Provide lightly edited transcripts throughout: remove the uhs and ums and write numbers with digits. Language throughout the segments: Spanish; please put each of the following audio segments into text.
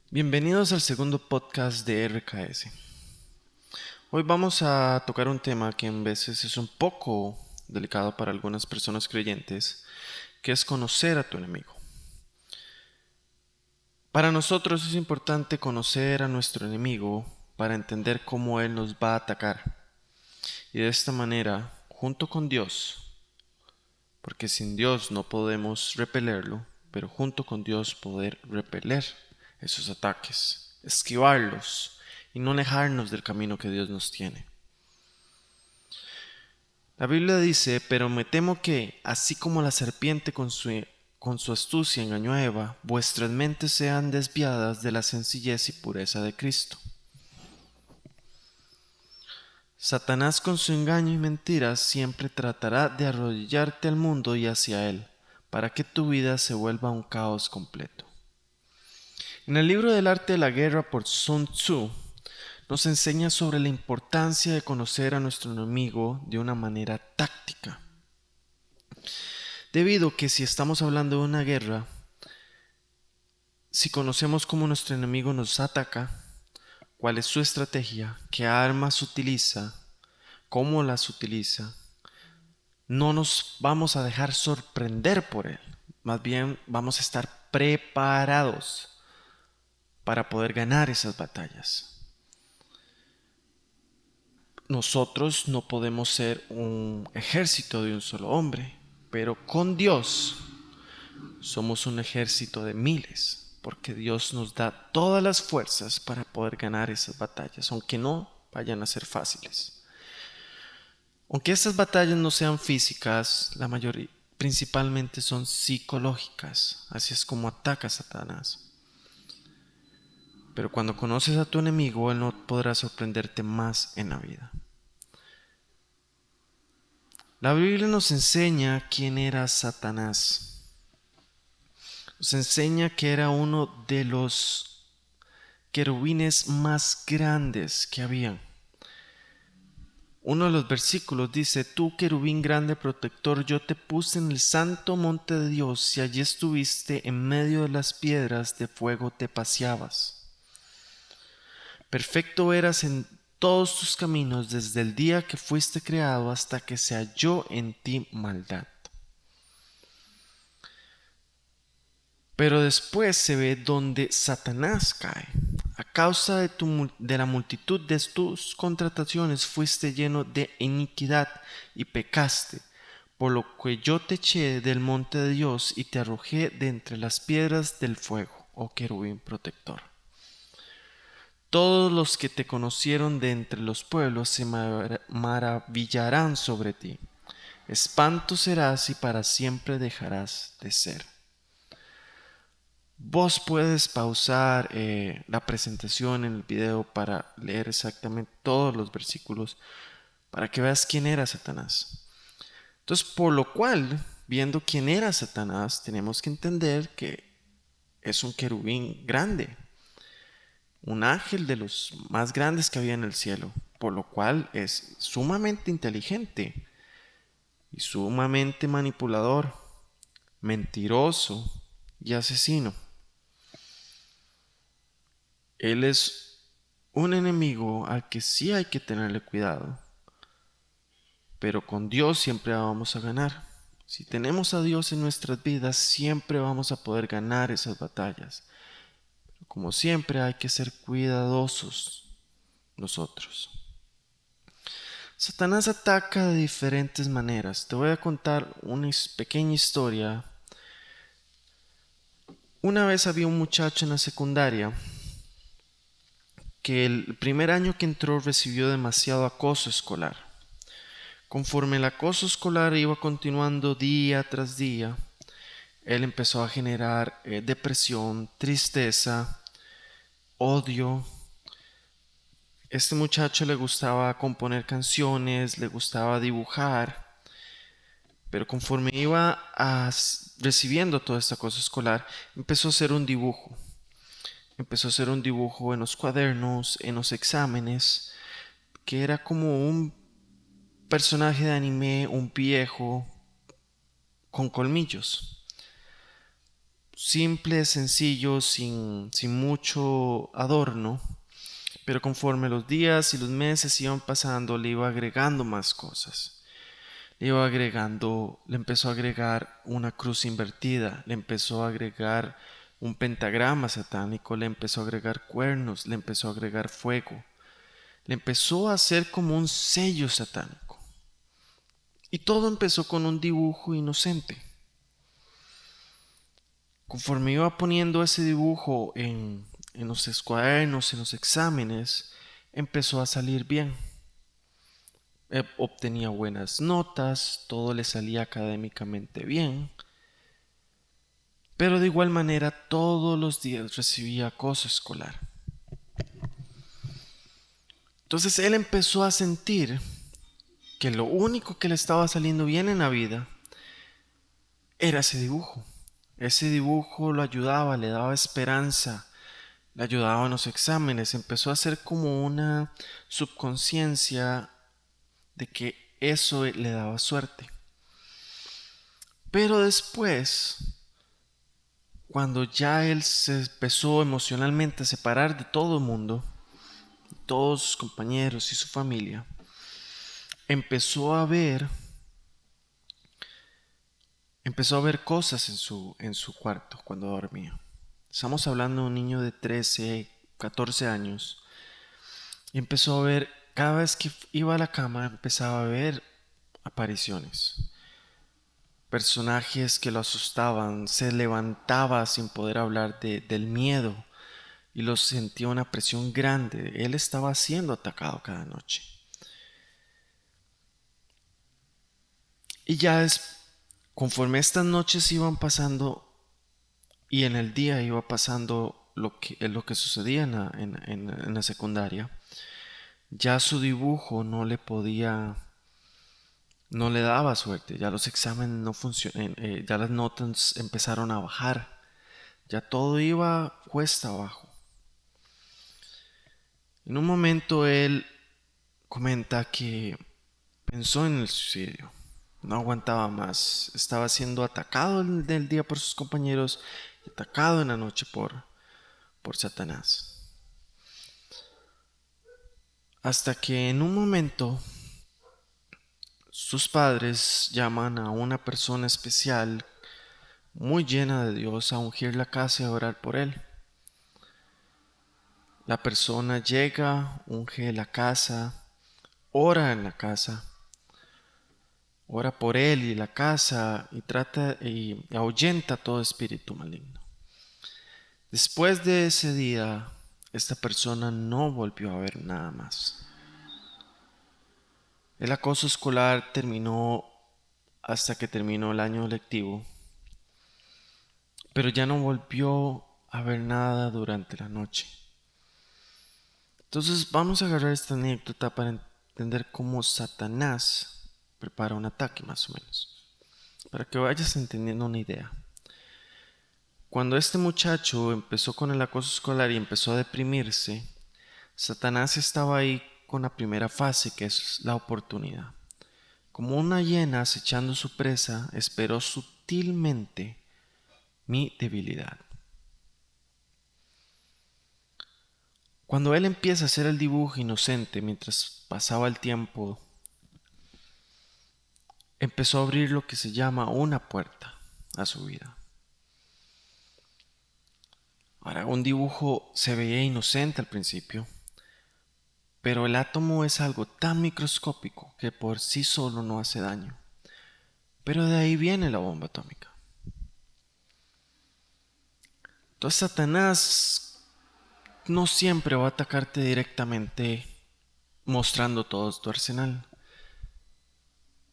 Bienvenidos al segundo podcast de RKS. Hoy vamos a tocar un tema que en veces es un poco delicado para algunas personas creyentes, que es conocer a tu enemigo. Para nosotros es importante conocer a nuestro enemigo para entender cómo él nos va a atacar. Y de esta manera, junto con Dios, porque sin Dios no podemos repelerlo, pero junto con Dios poder repeler esos ataques, esquivarlos y no alejarnos del camino que Dios nos tiene. La Biblia dice, pero me temo que, así como la serpiente con su astucia engañó a Eva, vuestras mentes sean desviadas de la sencillez y pureza de Cristo. Satanás con su engaño y mentiras siempre tratará de arrodillarte al mundo y hacia él, para que tu vida se vuelva un caos completo. En el libro del arte de la guerra por Sun Tzu, nos enseña sobre la importancia de conocer a nuestro enemigo de una manera táctica. Debido a que si estamos hablando de una guerra, si conocemos cómo nuestro enemigo nos ataca, cuál es su estrategia, qué armas utiliza, cómo las utiliza, no nos vamos a dejar sorprender por él. Más bien vamos a estar preparados para poder ganar esas batallas. Nosotros no podemos ser un ejército de un solo hombre, pero con Dios somos un ejército de miles, porque Dios nos da todas las fuerzas para poder ganar esas batallas, aunque no vayan a ser fáciles. Aunque estas batallas no sean físicas, la mayoría principalmente son psicológicas, así es como ataca Satanás. Pero cuando conoces a tu enemigo, él no podrá sorprenderte más en la vida. La Biblia nos enseña quién era Satanás. Nos enseña que era uno de los querubines más grandes que había. Uno de los versículos dice: Tú, querubín grande protector, yo te puse en el santo monte de Dios, y allí estuviste en medio de las piedras de fuego te paseabas. Perfecto eras en todos tus caminos desde el día que fuiste creado hasta que se halló en ti maldad. Pero después se ve donde Satanás cae. A causa de la multitud de tus contrataciones fuiste lleno de iniquidad y pecaste, por lo que yo te eché del monte de Dios y te arrojé de entre las piedras del fuego, oh querubín protector. Todos los que te conocieron de entre los pueblos se maravillarán sobre ti. Espanto serás y para siempre dejarás de ser. Vos puedes pausar la presentación en el video para leer exactamente todos los versículos para que veas quién era Satanás. Entonces, por lo cual, viendo quién era Satanás, tenemos que entender que es un querubín grande, un ángel de los más grandes que había en el cielo, por lo cual es sumamente inteligente y sumamente manipulador, mentiroso y asesino. Él es un enemigo al que sí hay que tenerle cuidado, pero con Dios siempre vamos a ganar. Si tenemos a Dios en nuestras vidas, siempre vamos a poder ganar esas batallas. Pero como siempre hay que ser cuidadosos nosotros. Satanás ataca de diferentes maneras. Te voy a contar una pequeña historia. Una vez había un muchacho en la secundaria que el primer año que entró recibió demasiado acoso escolar. Conforme el acoso escolar iba continuando día tras día, él empezó a generar depresión, tristeza, odio. Este muchacho le gustaba componer canciones, le gustaba dibujar, pero conforme iba recibiendo toda esta cosa escolar, empezó a hacer un dibujo. Empezó a hacer un dibujo en los cuadernos, en los exámenes, que era como un personaje de anime, un viejo con colmillos. simple, sencillo, sin mucho adorno, pero conforme los días y los meses iban pasando, le iba agregando más cosas. Le empezó a agregar una cruz invertida, le empezó a agregar un pentagrama satánico, le empezó a agregar cuernos, le empezó a agregar fuego, le empezó a hacer como un sello satánico. Y todo empezó con un dibujo inocente. Conforme iba poniendo ese dibujo en los cuadernos, en los exámenes, empezó a salir bien. Obtenía buenas notas, todo le salía académicamente bien, pero de igual manera todos los días recibía acoso escolar. Entonces él empezó a sentir que lo único que le estaba saliendo bien en la vida era ese dibujo. Ese dibujo lo ayudaba, le daba esperanza, le ayudaba en los exámenes. Empezó a hacer como una subconsciencia de que eso le daba suerte. Pero después, cuando ya él se empezó emocionalmente a separar de todo el mundo, todos sus compañeros y su familia, empezó a ver cosas en su cuarto cuando dormía. Estamos hablando de un niño de 13, 14 años. Y empezó a ver, cada vez que iba a la cama, empezaba a ver apariciones. Personajes que lo asustaban, se levantaba sin poder hablar del miedo y lo sentía una presión grande. Él estaba siendo atacado cada noche. Y ya conforme estas noches iban pasando y en el día iba pasando lo que sucedía en la secundaria, ya su dibujo no le daba suerte, ya los exámenes no funcionaban, ya las notas empezaron a bajar, ya todo iba cuesta abajo. En un momento él comenta que pensó en el suicidio, no aguantaba más, estaba siendo atacado en el día por sus compañeros y atacado en la noche por Satanás. Hasta que en un momento sus padres llaman a una persona especial muy llena de Dios a ungir la casa y a orar por él. La persona llega, unge la casa, ora en la casa, ora por él y la casa y trata y ahuyenta todo espíritu maligno. Después de ese día, esta persona no volvió a ver nada más. El acoso escolar terminó hasta que terminó el año lectivo, pero ya no volvió a ver nada durante la noche. Entonces vamos a agarrar esta anécdota para entender cómo Satanás prepara un ataque más o menos, para que vayas entendiendo una idea. Cuando este muchacho empezó con el acoso escolar y empezó a deprimirse, Satanás estaba ahí con la primera fase, que es la oportunidad. Como una hiena acechando su presa, esperó sutilmente mi debilidad. Cuando él empieza a hacer el dibujo inocente mientras pasaba el tiempo, empezó a abrir lo que se llama una puerta a su vida. Ahora, un dibujo se veía inocente al principio, pero el átomo es algo tan microscópico que por sí solo no hace daño. Pero de ahí viene la bomba atómica. Entonces Satanás no siempre va a atacarte directamente mostrando todo tu arsenal. A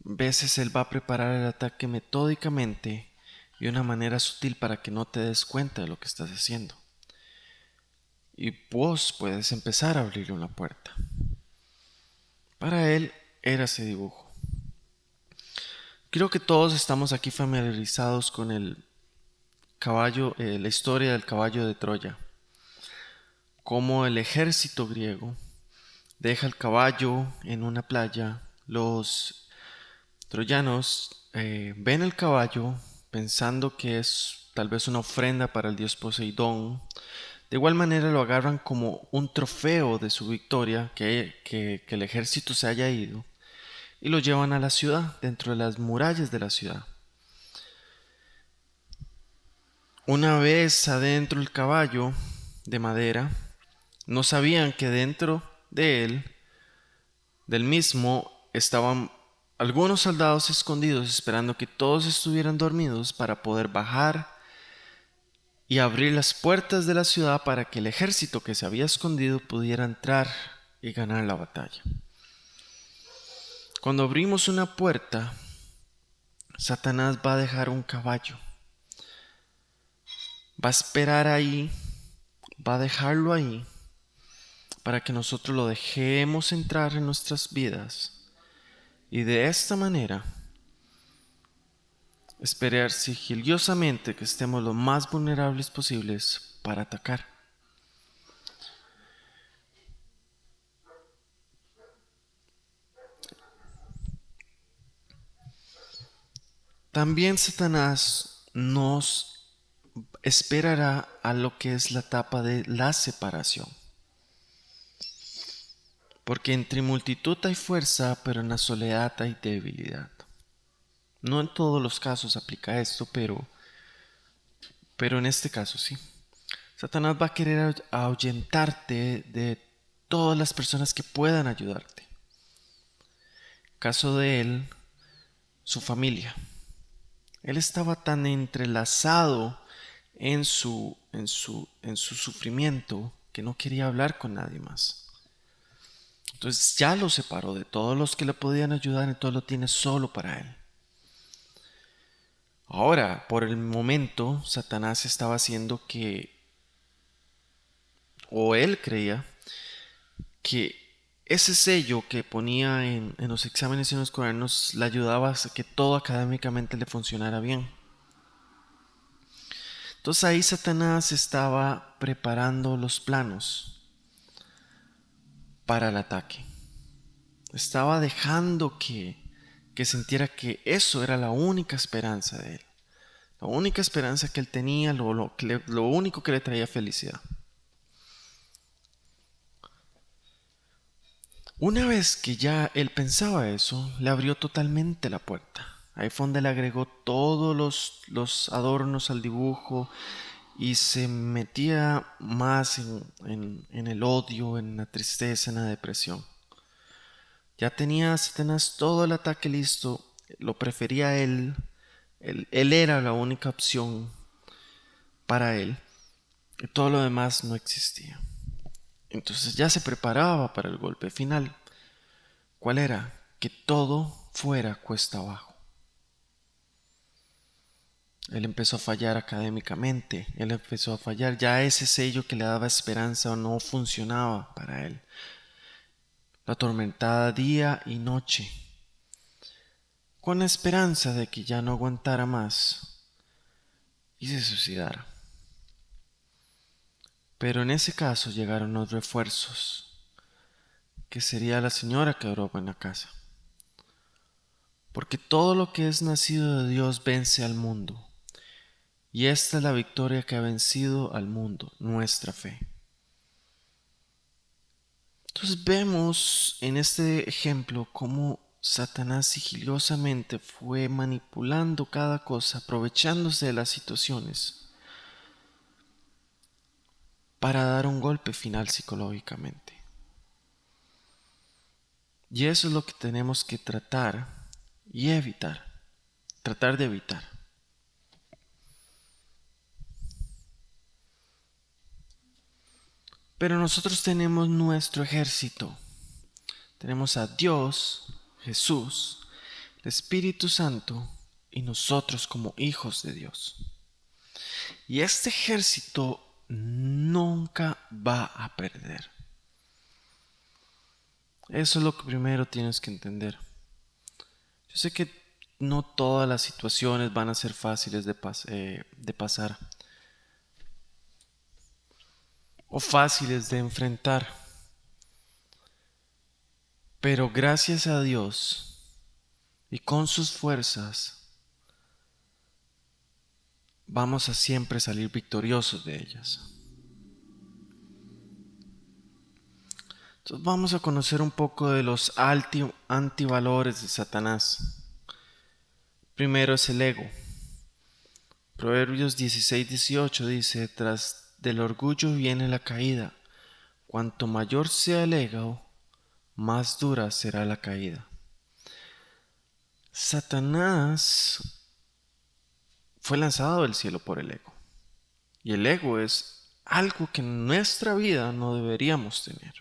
veces él va a preparar el ataque metódicamente y de una manera sutil para que no te des cuenta de lo que estás haciendo. Y vos puedes empezar a abrirle una puerta. Para él era ese dibujo. Creo que todos estamos aquí familiarizados con el caballo, la historia del caballo de Troya. Cómo el ejército griego deja el caballo en una playa. Los troyanos ven el caballo pensando que es tal vez una ofrenda para el dios Poseidón. De igual manera lo agarran como un trofeo de su victoria, que el ejército se haya ido, y lo llevan a la ciudad, dentro de las murallas de la ciudad. Una vez adentro el caballo de madera, no sabían que dentro de él, del mismo, estaban algunos soldados escondidos esperando que todos estuvieran dormidos para poder bajar y abrir las puertas de la ciudad para que el ejército que se había escondido pudiera entrar y ganar la batalla. Cuando abrimos una puerta, Satanás va a dejar un caballo. Va a esperar ahí, va a dejarlo ahí para que nosotros lo dejemos entrar en nuestras vidas y de esta manera esperar sigilosamente que estemos lo más vulnerables posibles para atacar. También Satanás nos esperará a lo que es la etapa de la separación. Porque entre multitud hay fuerza, pero en la soledad hay debilidad. No en todos los casos aplica esto, pero en este caso sí. Satanás va a querer ahuyentarte de todas las personas que puedan ayudarte. Caso de él, su familia. Él estaba tan entrelazado en su sufrimiento que no quería hablar con nadie más. Entonces ya lo separó de todos los que le podían ayudar, entonces lo tiene solo para él. Ahora, por el momento, Satanás estaba haciendo o él creía, que ese sello que ponía en los exámenes y en los cuadernos le ayudaba a que todo académicamente le funcionara bien. Entonces ahí Satanás estaba preparando los planos para el ataque. Estaba dejando que sintiera que eso era la única esperanza de él. La única esperanza que él tenía, lo único que le traía felicidad. Una vez que ya él pensaba eso, le abrió totalmente la puerta. Ahí fue donde le agregó todos los adornos al dibujo y se metía más en el odio, en la tristeza, en la depresión. Ya tenía Satanás todo el ataque listo, lo prefería él era la única opción para él y todo lo demás no existía. Entonces ya se preparaba para el golpe final. ¿Cuál era? Que todo fuera cuesta abajo. Él empezó a fallar académicamente, él empezó a fallar, ya ese sello que le daba esperanza no funcionaba para él. La atormentada día y noche, con la esperanza de que ya no aguantara más y se suicidara. Pero en ese caso llegaron los refuerzos, que sería la señora que oraba en la casa. Porque todo lo que es nacido de Dios vence al mundo. Y esta es la victoria que ha vencido al mundo, nuestra fe. Entonces vemos en este ejemplo cómo Satanás sigilosamente fue manipulando cada cosa, aprovechándose de las situaciones para dar un golpe final psicológicamente. Y eso es lo que tenemos que tratar y evitar, tratar de evitar. Pero nosotros tenemos nuestro ejército. Tenemos a Dios, Jesús, el Espíritu Santo y nosotros como hijos de Dios. Y este ejército nunca va a perder. Eso es lo que primero tienes que entender. Yo sé que no todas las situaciones van a ser fáciles de pasar o fáciles de enfrentar. Pero gracias a Dios y con sus fuerzas, vamos a siempre salir victoriosos de ellas. Entonces vamos a conocer un poco de los antivalores de Satanás. Primero es el ego. Proverbios 16-18 dice: tras del orgullo viene la caída. Cuanto mayor sea el ego, más dura será la caída. Satanás fue lanzado del cielo por el ego. Y el ego es algo que en nuestra vida no deberíamos tener.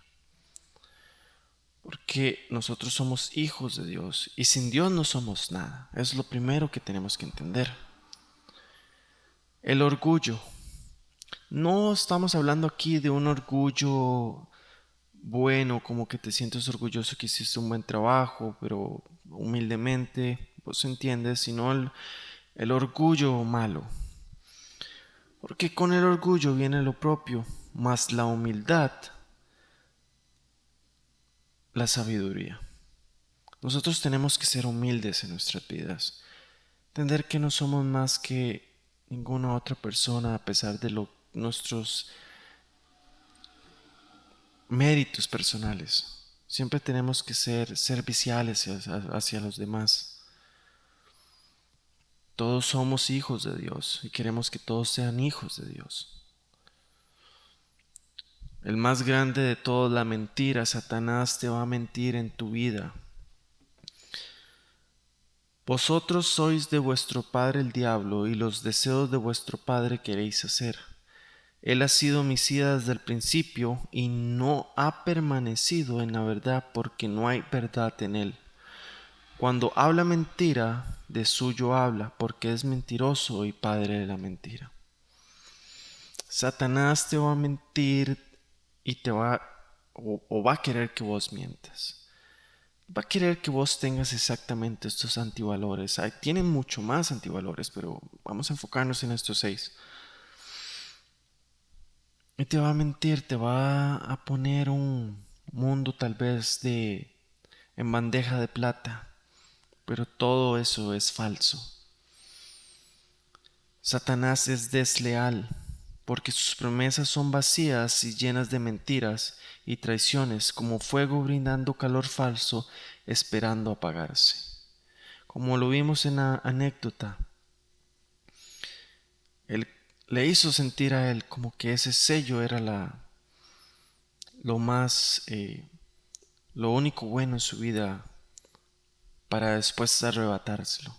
Porque nosotros somos hijos de Dios y sin Dios no somos nada. Es lo primero que tenemos que entender. El orgullo. No estamos hablando aquí de un orgullo bueno, como que te sientes orgulloso que hiciste un buen trabajo, pero humildemente, vos entiendes, sino el orgullo malo. Porque con el orgullo viene lo propio, más la humildad, la sabiduría. Nosotros tenemos que ser humildes en nuestras vidas, entender que no somos más que ninguna otra persona a pesar de nuestros méritos personales. Siempre tenemos que ser serviciales hacia los demás. Todos somos hijos de Dios y queremos que todos sean hijos de Dios. El más grande de todos, la mentira. Satanás te va a mentir en tu vida. Vosotros sois de vuestro padre el diablo, y los deseos de vuestro padre queréis hacer. Él ha sido homicida desde el principio y no ha permanecido en la verdad, porque no hay verdad en él. Cuando habla mentira, de suyo habla, porque es mentiroso y padre de la mentira. Satanás te va a mentir y o va a querer que vos mientas. Va a querer que vos tengas exactamente estos antivalores. Tienen mucho más antivalores, pero vamos a enfocarnos en estos 6. Y te va a mentir, te va a poner un mundo tal vez en bandeja de plata, pero todo eso es falso. Satanás es desleal, porque sus promesas son vacías y llenas de mentiras y traiciones, como fuego brindando calor falso, esperando apagarse. Como lo vimos en la anécdota, él le hizo sentir a él como que ese sello era lo más, lo único bueno en su vida, para después arrebatárselo.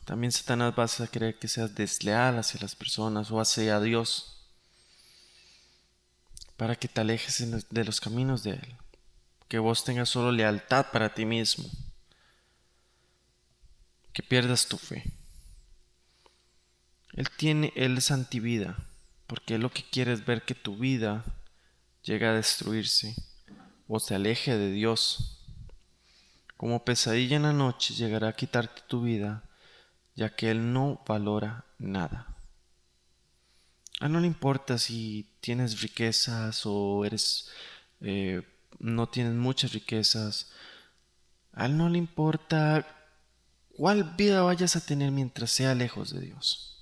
También Satanás vas a querer que seas desleal hacia las personas o hacia Dios, para que te alejes de los caminos de Él, que vos tengas solo lealtad para ti mismo, que pierdas tu fe. Él es antivida, porque Él lo que quiere es ver que tu vida llegue a destruirse o se aleje de Dios. Como pesadilla en la noche llegará a quitarte tu vida, ya que Él no valora nada. A Él no le importa si tienes riquezas o eh, no tienes muchas riquezas. A Él no le importa cuál vida vayas a tener mientras sea lejos de Dios.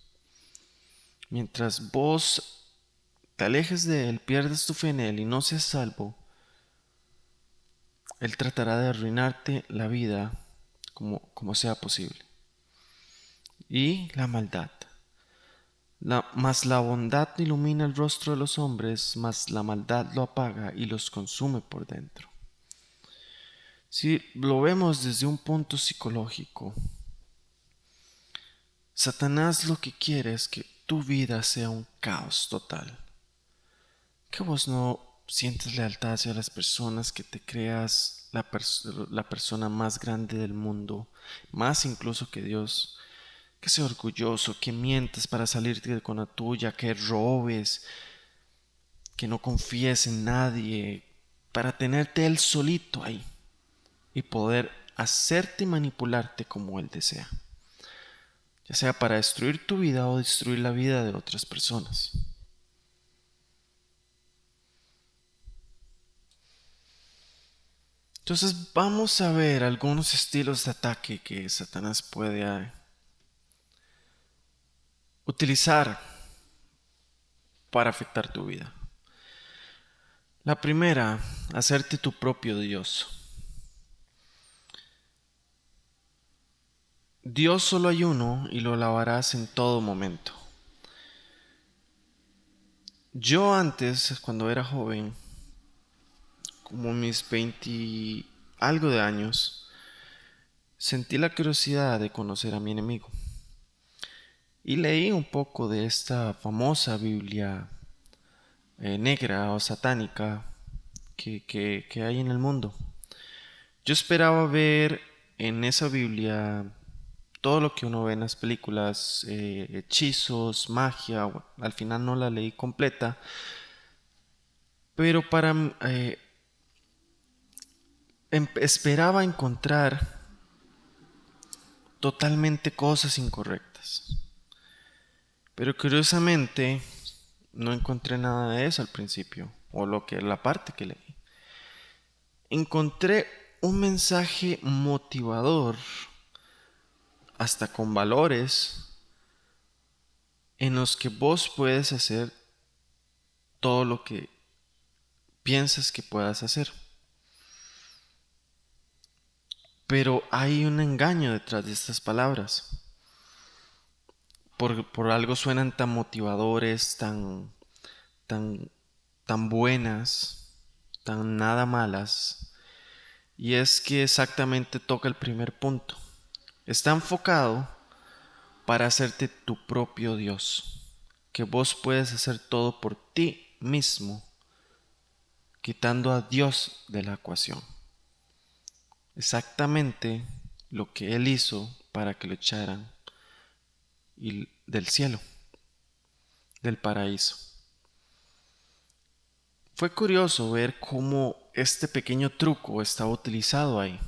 Mientras vos te alejes de Él, pierdes tu fe en Él y no seas salvo, Él tratará de arruinarte la vida como sea posible. Y la maldad. Mas la bondad ilumina el rostro de los hombres, mas la maldad lo apaga y los consume por dentro. Si lo vemos desde un punto psicológico, Satanás lo que quiere es que tu vida sea un caos total. Que vos no sientes lealtad hacia las personas, que te creas la persona más grande del mundo, más incluso que Dios. Que seas orgulloso, que mientas para salirte con la tuya, que robes, que no confíes en nadie, para tenerte él solito ahí y poder hacerte y manipularte como él desea, ya sea para destruir tu vida o destruir la vida de otras personas. Entonces vamos a ver algunos estilos de ataque que Satanás puede utilizar para afectar tu vida. La primera, hacerte tu propio Dios. Dios solo hay uno y lo alabarás en todo momento. Yo antes, cuando era joven, como mis 20 algo de años, sentí la curiosidad de conocer a mi enemigo. Y leí un poco de esta famosa Biblia negra o satánica que hay en el mundo. Yo esperaba ver en esa Biblia todo lo que uno ve en las películas, hechizos, magia. Bueno, al final no la leí completa, pero esperaba encontrar totalmente cosas incorrectas. Pero curiosamente no encontré nada de eso al principio, o la parte que leí. Encontré un mensaje motivador, hasta con valores, en los que vos puedes hacer todo lo que piensas que puedas hacer. Pero hay un engaño detrás de estas palabras. Por algo suenan tan motivadores, tan, tan buenas, tan nada malas. Y es que exactamente toca el primer punto. Está enfocado para hacerte tu propio Dios. Que vos puedes hacer todo por ti mismo, quitando a Dios de la ecuación. Exactamente lo que Él hizo para que lo echaran del cielo, del paraíso. Fue curioso ver cómo este pequeño truco estaba utilizado ahí,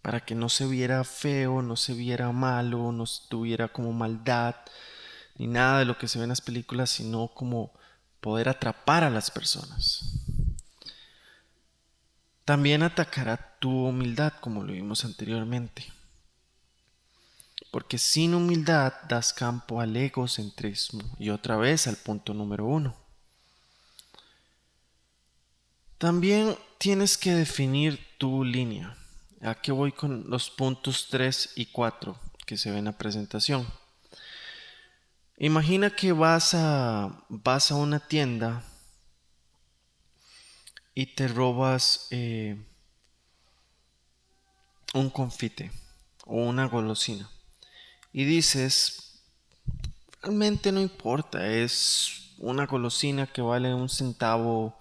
para que no se viera feo, no se viera malo, no tuviera como maldad, ni nada de lo que se ve en las películas, sino como poder atrapar a las personas. También atacará tu humildad, como lo vimos anteriormente. Porque sin humildad das campo al egocentrismo y otra vez al punto número 1. También tienes que definir tu línea. Aquí voy con los puntos 3 y 4 que se ven en la presentación. Imagina que vas a una tienda y te robas un confite o una golosina. Y dices, realmente no importa, es una golosina que vale 1 centavo,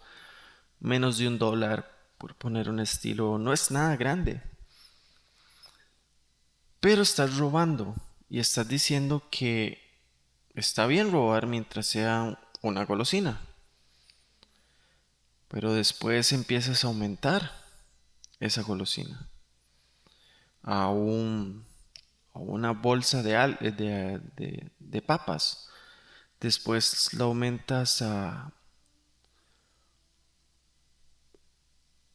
menos de $1, por poner un estilo, no es nada grande. Pero estás robando y estás diciendo que está bien robar mientras sea una golosina. Pero después empiezas a aumentar esa golosina a, a una bolsa de papas. Después lo aumentas a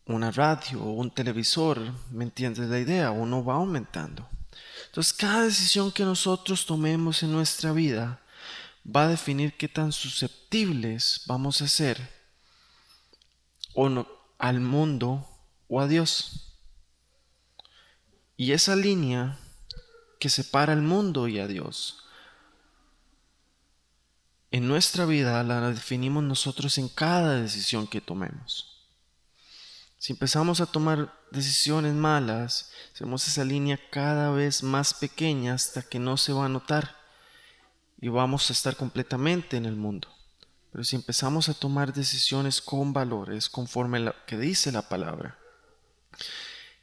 una radio o un televisor. ¿Me entiendes la idea? Uno va aumentando. Entonces, cada decisión que nosotros tomemos en nuestra vida va a definir qué tan susceptibles vamos a ser o no, al mundo o a Dios. Y esa línea que separa al mundo y a Dios en nuestra vida la definimos nosotros en cada decisión que tomemos. Si empezamos a tomar decisiones malas, hacemos esa línea cada vez más pequeña hasta que no se va a notar y vamos a estar completamente en el mundo. Pero si empezamos a tomar decisiones con valores, conforme lo que dice la palabra,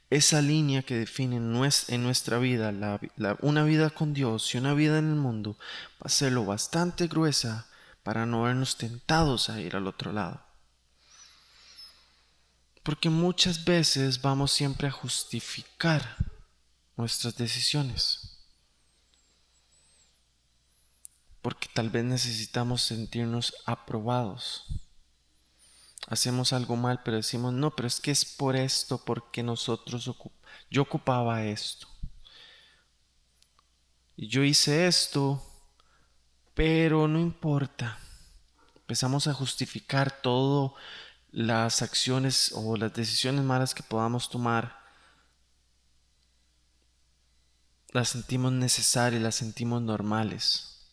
esa línea que define en nuestra vida una vida con Dios y una vida en el mundo va a ser lo bastante gruesa para no vernos tentados a ir al otro lado. Porque muchas veces vamos siempre a justificar nuestras decisiones. Porque tal vez necesitamos sentirnos aprobados. Hacemos algo mal, pero decimos, no, pero es que es por esto, porque yo ocupaba esto. Y yo hice esto Pero no importa. Empezamos a justificar todas las acciones o las decisiones malas que podamos tomar. Las sentimos necesarias, las sentimos normales.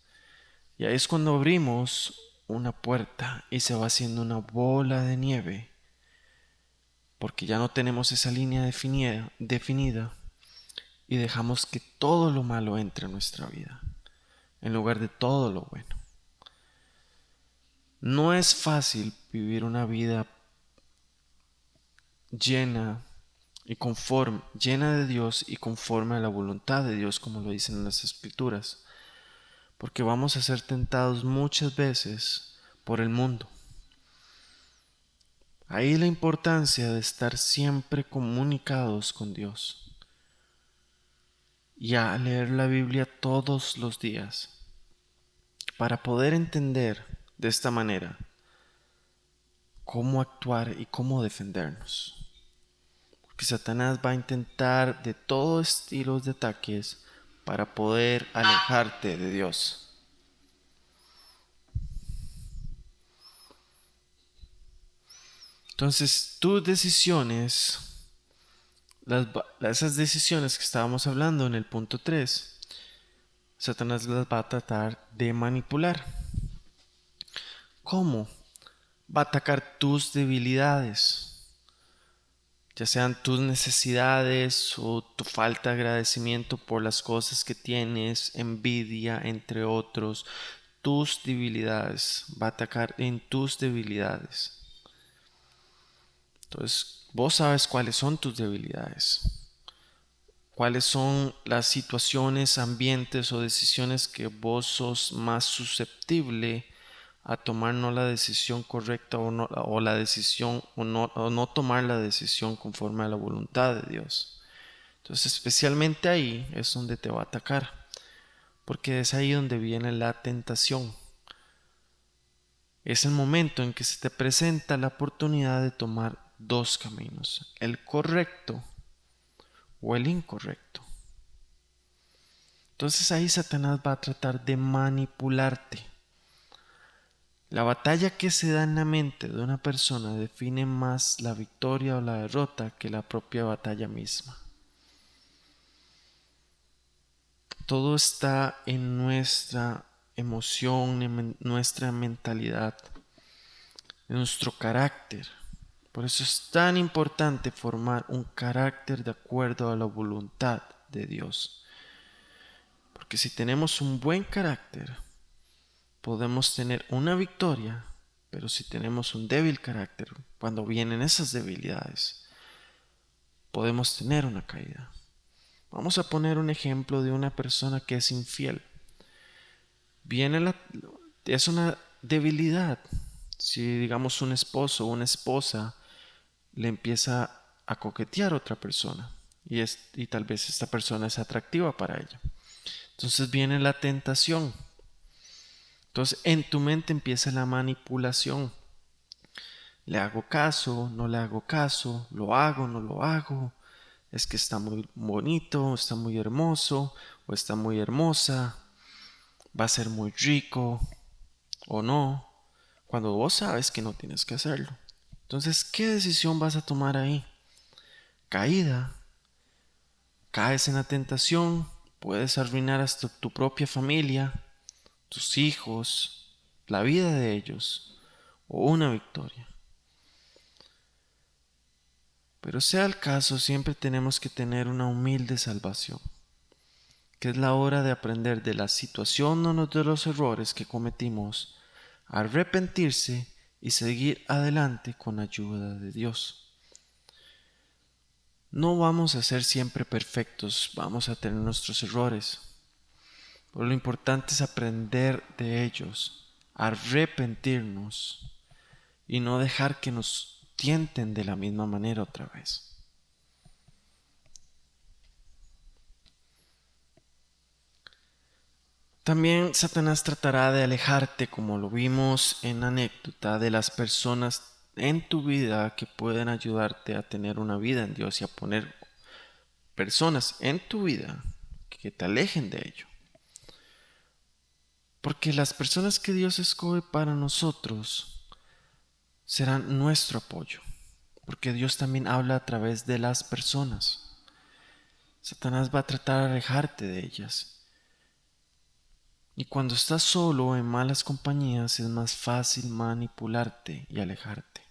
Y ahí es cuando abrimos una puerta y se va haciendo una bola de nieve, porque ya no tenemos esa línea definida y dejamos que todo lo malo entre en nuestra vida, en lugar de todo lo bueno. No es fácil vivir una vida llena llena de Dios y conforme a la voluntad de Dios, como lo dicen en las Escrituras, porque vamos a ser tentados muchas veces por el mundo. Ahí la importancia de estar siempre comunicados con Dios y a leer la Biblia todos los días para poder entender de esta manera cómo actuar y cómo defendernos. Porque Satanás va a intentar de todos estilos de ataques para poder alejarte de Dios. Entonces, tus decisiones, esas decisiones que estábamos hablando en el punto 3, Satanás las va a tratar de manipular. ¿Cómo? Va a atacar tus debilidades, ya sean tus necesidades o tu falta de agradecimiento por las cosas que tienes, envidia, entre otros. Tus debilidades, va a atacar en tus debilidades. Entonces, vos sabes cuáles son tus debilidades, cuáles son las situaciones, ambientes o decisiones que vos sos más susceptible a tomar no la decisión correcta o la decisión o no tomar la decisión conforme a la voluntad de Dios. Entonces, especialmente ahí es donde te va a atacar, porque es ahí donde viene la tentación. Es el momento en que se te presenta la oportunidad de tomar dos caminos, el correcto o el incorrecto. Entonces ahí Satanás va a tratar de manipularte. La batalla que se da en la mente de una persona define más la victoria o la derrota que la propia batalla misma. Todo está en nuestra emoción, en nuestra mentalidad, en nuestro carácter. Por eso es tan importante formar un carácter de acuerdo a la voluntad de Dios. Porque si tenemos un buen carácter, podemos tener una victoria, pero si tenemos un débil carácter, cuando vienen esas debilidades, podemos tener una caída. Vamos a poner un ejemplo de una persona que es infiel. Es una debilidad. Si digamos un esposo o una esposa le empieza a coquetear a otra persona y tal vez esta persona es atractiva para ella. Entonces viene la tentación. Entonces en tu mente empieza la manipulación. ¿Le hago caso? ¿No le hago caso? ¿Lo hago? ¿No lo hago? Es que está muy bonito, está muy hermoso o está muy hermosa. Va a ser muy rico o no, cuando vos sabes que no tienes que hacerlo. Entonces, ¿qué decisión vas a tomar ahí? Caída. Caes en la tentación, puedes arruinar hasta tu propia familia, tus hijos, la vida de ellos o una victoria. Pero sea el caso, siempre tenemos que tener una humilde salvación, que es la hora de aprender de la situación o de los errores que cometimos, arrepentirse y seguir adelante con ayuda de Dios. No vamos a ser siempre perfectos, vamos a tener nuestros errores, pero lo importante es aprender de ellos, arrepentirnos y no dejar que nos tienten de la misma manera otra vez. También Satanás tratará de alejarte, como lo vimos en la anécdota, de las personas en tu vida que pueden ayudarte a tener una vida en Dios y a poner personas en tu vida que te alejen de ello. Porque las personas que Dios escoge para nosotros serán nuestro apoyo. Porque Dios también habla a través de las personas. Satanás va a tratar de alejarte de ellas. Y cuando estás solo en malas compañías es más fácil manipularte y alejarte.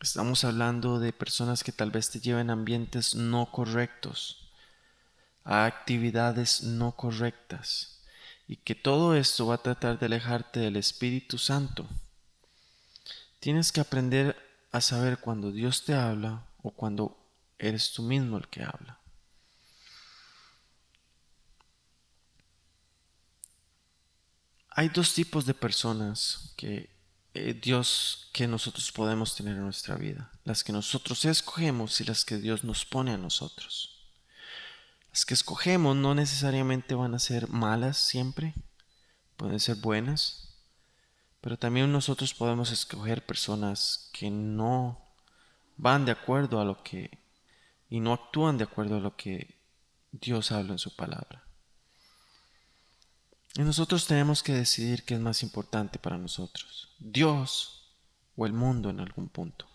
Estamos hablando de personas que tal vez te lleven a ambientes no correctos, a actividades no correctas, y que todo esto va a tratar de alejarte del Espíritu Santo. Tienes que aprender a saber cuando Dios te habla o cuando eres tú mismo el que habla. Hay dos tipos de personas que que nosotros podemos tener en nuestra vida. Las que nosotros escogemos y las que Dios nos pone a nosotros. Las que escogemos no necesariamente van a ser malas siempre, pueden ser buenas, pero también nosotros podemos escoger personas que no van de acuerdo a lo que y no actúan de acuerdo a lo que Dios habla en su palabra. Y nosotros tenemos que decidir qué es más importante para nosotros, Dios o el mundo en algún punto.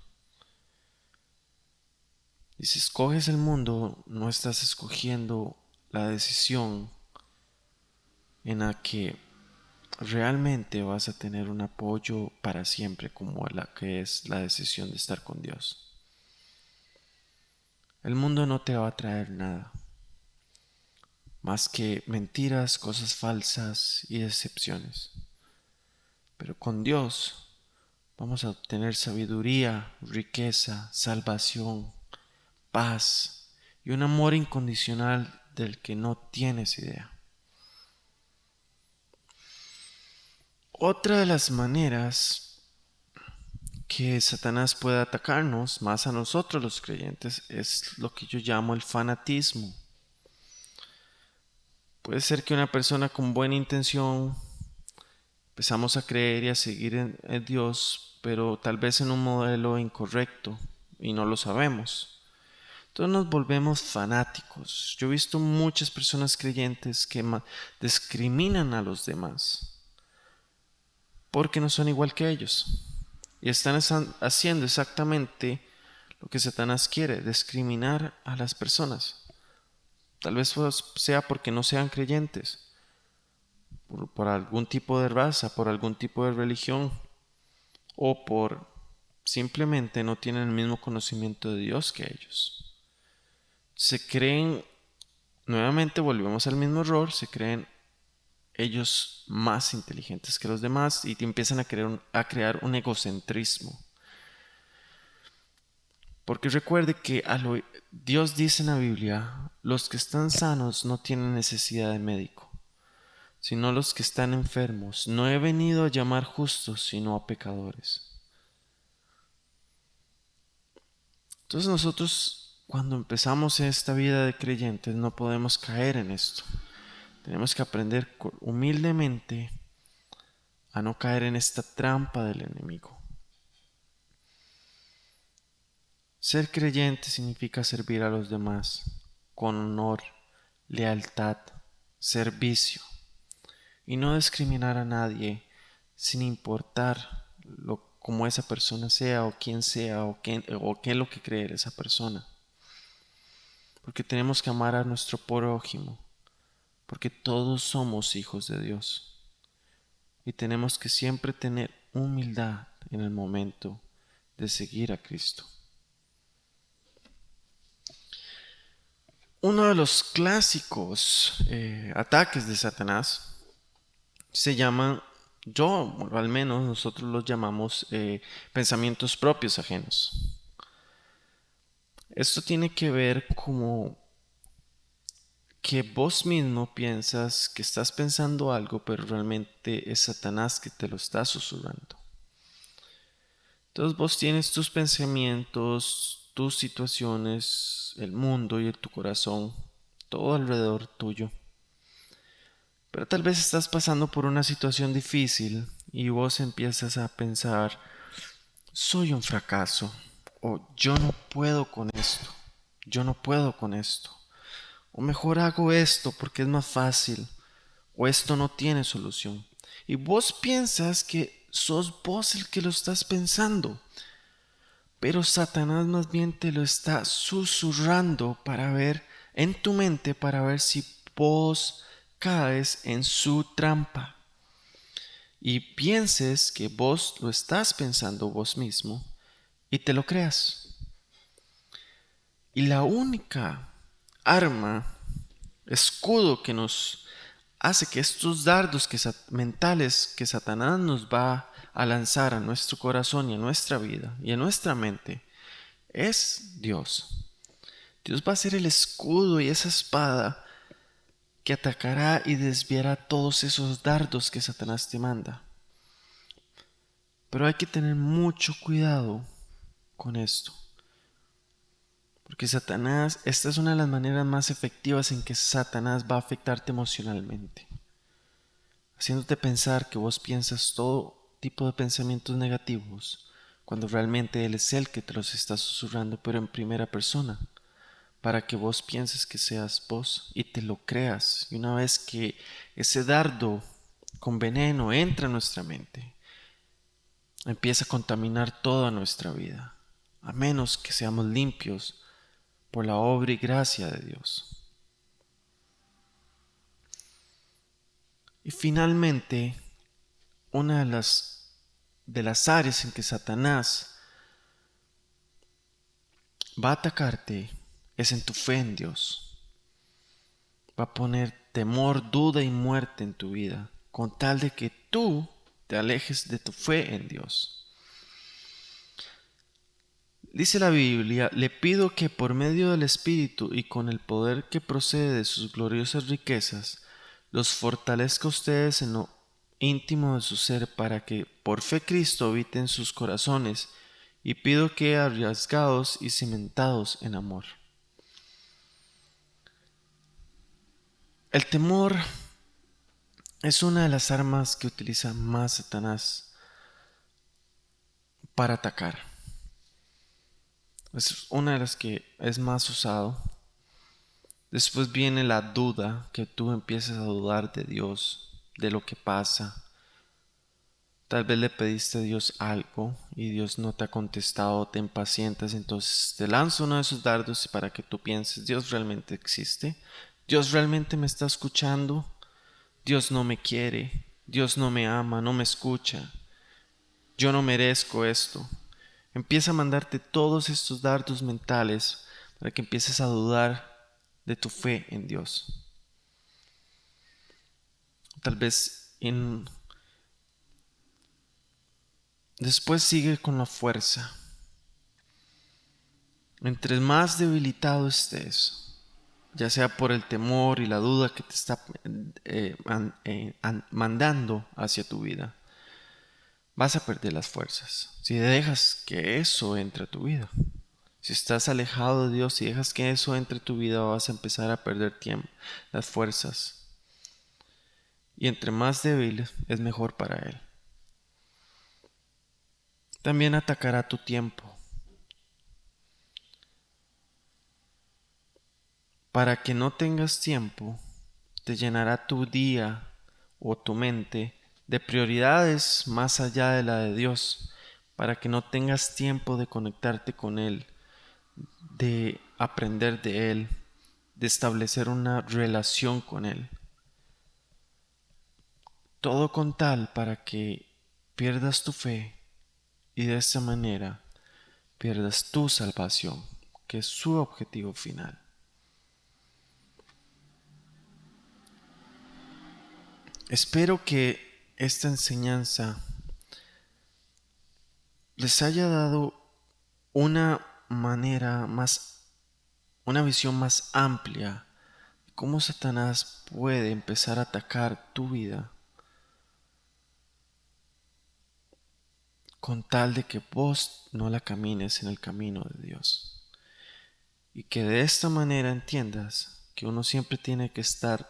Y si escoges el mundo, no estás escogiendo la decisión en la que realmente vas a tener un apoyo para siempre, como la que es la decisión de estar con Dios. El mundo no te va a traer nada más que mentiras, cosas falsas y decepciones. Pero con Dios vamos a obtener sabiduría, riqueza, salvación, paz y un amor incondicional del que no tienes idea. Otra de las maneras que Satanás puede atacarnos, más a nosotros los creyentes, es lo que yo llamo el fanatismo. Puede ser que una persona con buena intención empezamos a creer y a seguir en Dios, pero tal vez en un modelo incorrecto y no lo sabemos. Entonces nos volvemos fanáticos. Yo he visto muchas personas creyentes que discriminan a los demás porque no son igual que ellos. Y están haciendo exactamente lo que Satanás quiere, discriminar a las personas. Tal vez sea porque no sean creyentes, por algún tipo de raza, por algún tipo de religión, o por simplemente no tienen el mismo conocimiento de Dios que ellos. Se creen, nuevamente volvemos al mismo error, se creen ellos más inteligentes que los demás y empiezan a crear un egocentrismo. Porque recuerde que Dios dice en la Biblia, los que están sanos no tienen necesidad de médico, sino los que están enfermos. No he venido a llamar justos, sino a pecadores. Entonces nosotros, cuando empezamos esta vida de creyentes, no podemos caer en esto. Tenemos que aprender humildemente a no caer en esta trampa del enemigo. Ser creyente significa servir a los demás con honor, lealtad, servicio y no discriminar a nadie sin importar cómo esa persona sea o quién sea o qué es lo que cree esa persona. Porque tenemos que amar a nuestro prójimo, porque todos somos hijos de Dios y tenemos que siempre tener humildad en el momento de seguir a Cristo. Uno de los clásicos ataques de Satanás se llama, o al menos nosotros los llamamos pensamientos propios ajenos. Esto tiene que ver como que vos mismo piensas que estás pensando algo, pero realmente es Satanás que te lo está susurrando. Entonces vos tienes tus pensamientos, tus situaciones, el mundo y tu corazón, todo alrededor tuyo. Pero tal vez estás pasando por una situación difícil y vos empiezas a pensar, soy un fracaso, o yo no puedo con esto, yo no puedo con esto, o mejor hago esto porque es más fácil, o esto no tiene solución. Y vos piensas que sos vos el que lo estás pensando, pero Satanás más bien te lo está susurrando para ver en tu mente, para ver si vos caes en su trampa y pienses que vos lo estás pensando vos mismo y te lo creas. Y la única arma, escudo que nos hace que estos dardos mentales que Satanás nos va a lanzar a nuestro corazón y a nuestra vida y a nuestra mente es Dios. Dios va a ser el escudo y esa espada que atacará y desviará todos esos dardos que Satanás te manda. Pero hay que tener mucho cuidado con esto. Porque Satanás, esta es una de las maneras más efectivas en que Satanás va a afectarte emocionalmente. Haciéndote pensar que vos piensas todo tipo de pensamientos negativos, cuando realmente Él es el que te los está susurrando, pero en primera persona, para que vos pienses que seas vos y te lo creas. Y una vez que ese dardo con veneno entra en nuestra mente, empieza a contaminar toda nuestra vida, a menos que seamos limpios por la obra y gracia de Dios. Y finalmente, una de las áreas en que Satanás va a atacarte es en tu fe en Dios. Va a poner temor, duda y muerte en tu vida, con tal de que tú te alejes de tu fe en Dios. Dice la Biblia, le pido que por medio del Espíritu y con el poder que procede de sus gloriosas riquezas, los fortalezca a ustedes en lo íntimo de su ser para que por fe Cristo habite en sus corazones, y pido que arriesgados y cimentados en amor. El temor es una de las armas que utiliza más Satanás para atacar. Es una de las que es más usado. Después viene la duda, que tú empiezas a dudar de Dios, de lo que pasa. Tal vez le pediste a Dios algo y Dios no te ha contestado, te impacientas, entonces te lanzo uno de esos dardos para que tú pienses, Dios realmente existe, Dios realmente me está escuchando, Dios no me quiere, Dios no me ama, no me escucha, yo no merezco esto. Empieza a mandarte todos estos dardos mentales para que empieces a dudar de tu fe en Dios. Tal vez después sigue con la fuerza. Mientras más debilitado estés, ya sea por el temor y la duda que te está mandando hacia tu vida, vas a perder las fuerzas. Si dejas que eso entre a tu vida, si estás alejado de Dios y dejas que eso entre a tu vida, vas a empezar a perder tiempo, las fuerzas. Y entre más débil es mejor para Él. También atacará tu tiempo. Para que no tengas tiempo, te llenará tu día o tu mente de prioridades más allá de la de Dios, para que no tengas tiempo de conectarte con Él, de aprender de Él, de establecer una relación con Él. Todo con tal para que pierdas tu fe y de esta manera pierdas tu salvación, que es su objetivo final. Espero que esta enseñanza les haya dado una manera más, una visión más amplia de cómo Satanás puede empezar a atacar tu vida con tal de que vos no la camines en el camino de Dios. Y que de esta manera entiendas que uno siempre tiene que estar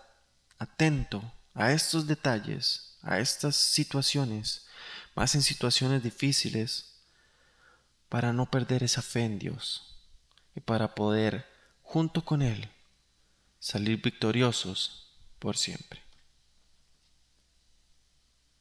atento a estos detalles, a estas situaciones, más en situaciones difíciles, para no perder esa fe en Dios y para poder, junto con Él, salir victoriosos por siempre.